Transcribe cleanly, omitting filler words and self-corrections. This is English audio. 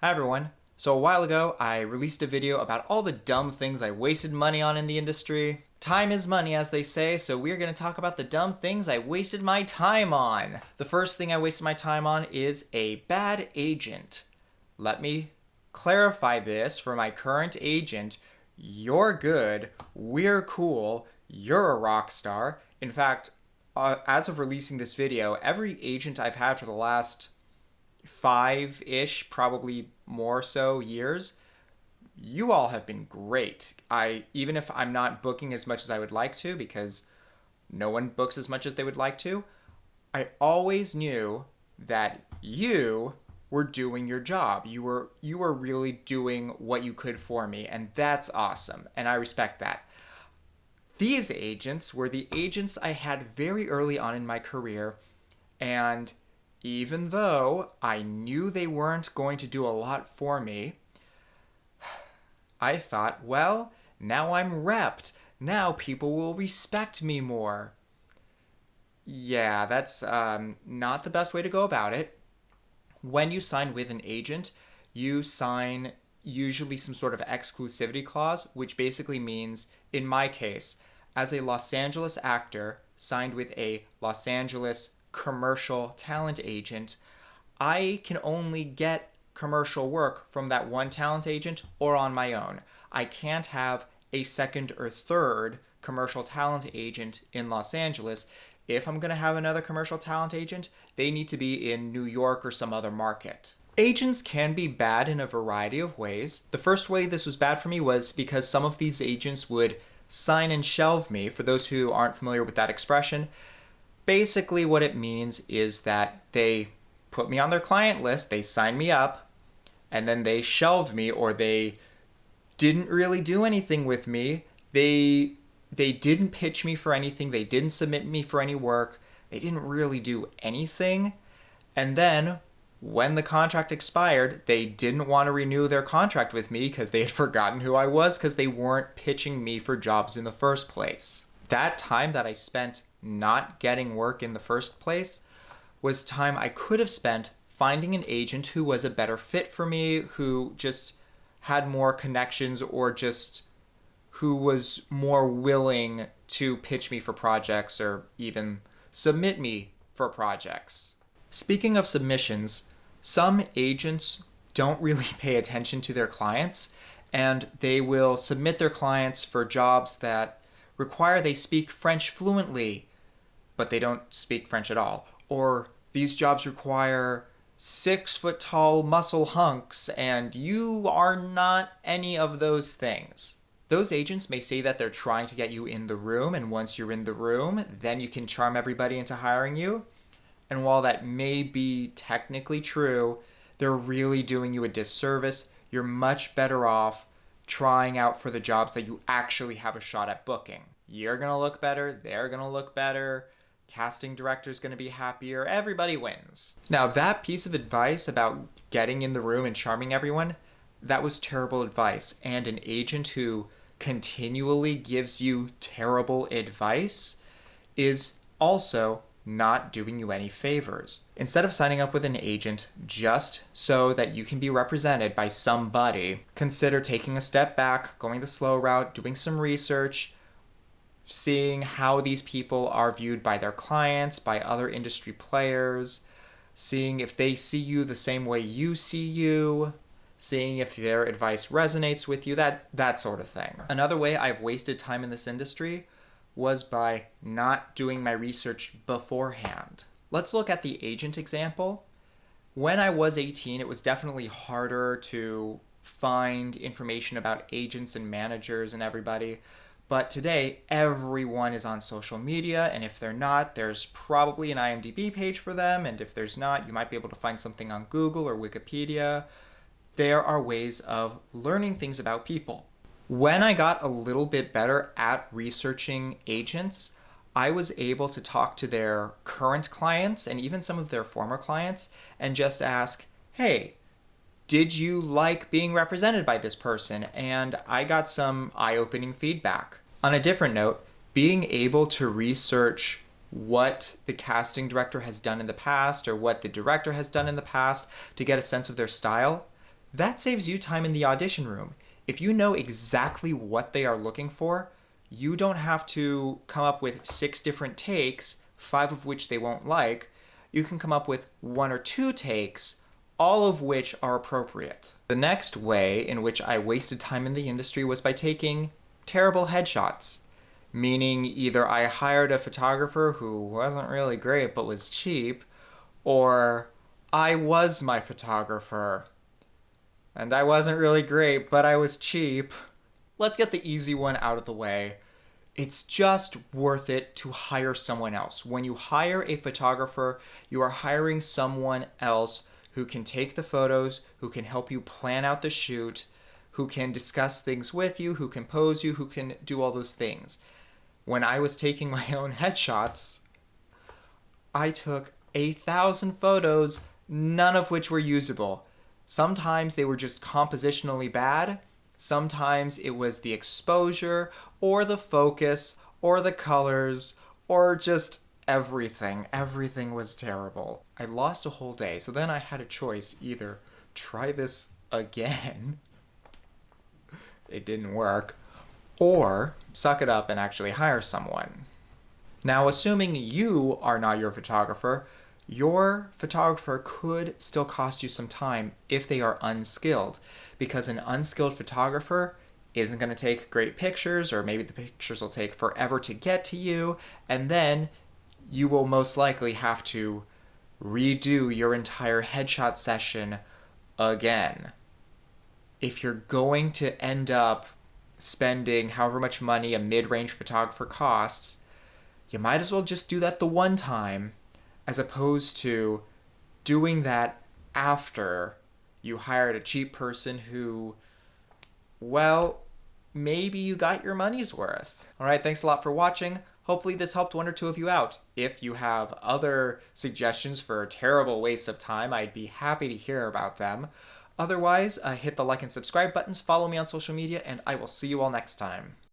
Hi everyone. So a while ago, I released a video about all the dumb things I wasted money on in the industry. Time is money, as they say, so we're going to talk about the dumb things I wasted my time on. The first thing I wasted my time on is a bad agent. Let me clarify this for my current agent. You're good, we're cool, you're a rock star. In fact, as of releasing this video, every agent I've had for the last five-ish, probably more so, years, you all have been great. Even if I'm not booking as much as I would like to, because no one books as much as they would like to, I always knew that you were doing your job. You were really doing what you could for me, and that's awesome, and I respect that. These agents were the agents I had very early on in my career, and even though I knew they weren't going to do a lot for me, I thought, well, now I'm repped. Now people will respect me more. Yeah, that's not the best way to go about it. When you sign with an agent, you sign usually some sort of exclusivity clause, which basically means, in my case, as a Los Angeles actor signed with a Los Angeles commercial talent agent, I can only get commercial work from that one talent agent or on my own. I can't have a second or third commercial talent agent in Los Angeles. If I'm going to have another commercial talent agent, they need to be in New York or some other market. Agents can be bad in a variety of ways. The first way this was bad for me was because some of these agents would sign and shelve me. For those who aren't familiar with that expression, basically what it means is that they put me on their client list, they signed me up, and then they shelved me, or they didn't really do anything with me. They didn't pitch me for anything, they didn't submit me for any work, they didn't really do anything. And then when the contract expired, they didn't want to renew their contract with me because they had forgotten who I was, because they weren't pitching me for jobs in the first place. That time that I spent not getting work in the first place was time I could have spent finding an agent who was a better fit for me, who just had more connections, or just who was more willing to pitch me for projects or even submit me for projects. Speaking of submissions, some agents don't really pay attention to their clients, and they will submit their clients for jobs that require they speak French fluently, but they don't speak French at all. Or these jobs require 6-foot-tall muscle hunks, and you are not any of those things. Those agents may say that they're trying to get you in the room, and once you're in the room, then you can charm everybody into hiring you. And while that may be technically true, they're really doing you a disservice. You're much better off trying out for the jobs that you actually have a shot at booking. You're going to look better, they're going to look better, casting director's going to be happier, everybody wins. Now, that piece of advice about getting in the room and charming everyone, that was terrible advice. And an agent who continually gives you terrible advice is also not doing you any favors. Instead of signing up with an agent just so that you can be represented by somebody, consider taking a step back, going the slow route, doing some research, seeing how these people are viewed by their clients, by other industry players, seeing if they see you the same way you see you, seeing if their advice resonates with you, that sort of thing. Another way I've wasted time in this industry was by not doing my research beforehand. Let's look at the agent example. When I was 18, it was definitely harder to find information about agents and managers and everybody. But today, everyone is on social media, and if they're not, there's probably an IMDb page for them, and if there's not, you might be able to find something on Google or Wikipedia. There are ways of learning things about people. When I got a little bit better at researching agents, I was able to talk to their current clients and even some of their former clients and just ask, hey, did you like being represented by this person? And I got some eye-opening feedback. On a different note, being able to research what the casting director has done in the past or what the director has done in the past to get a sense of their style, That saves you time in the audition room. If you know exactly what they are looking for, you don't have to come up with 6 different takes, 5 of which they won't like. You can come up with 1 or 2 takes, all of which are appropriate. The next way in which I wasted time in the industry was by taking terrible headshots. Meaning either I hired a photographer who wasn't really great but was cheap, or I was my photographer and I wasn't really great but I was cheap. Let's get the easy one out of the way. It's just worth it to hire someone else. When you hire a photographer, you are hiring someone else who can take the photos, who can help you plan out the shoot, who can discuss things with you, who can pose you, who can do all those things. When I was taking my own headshots, I took 1,000 photos, none of which were usable. Sometimes they were just compositionally bad. Sometimes it was the exposure, or the focus, or the colors, or just everything. Everything was terrible. I lost a whole day, so then I had a choice. Either try this again, it didn't work, or suck it up and actually hire someone. Now, assuming you are not your photographer could still cost you some time if they are unskilled, because an unskilled photographer isn't going to take great pictures, or maybe the pictures will take forever to get to you, and then you will most likely have to redo your entire headshot session again. If you're going to end up spending however much money a mid-range photographer costs, you might as well just do that the one time, as opposed to doing that after you hired a cheap person who, well, maybe you got your money's worth. Alright, thanks a lot for watching. Hopefully this helped 1 or 2 of you out. If you have other suggestions for terrible wastes of time, I'd be happy to hear about them. Otherwise, hit the like and subscribe buttons, follow me on social media, and I will see you all next time.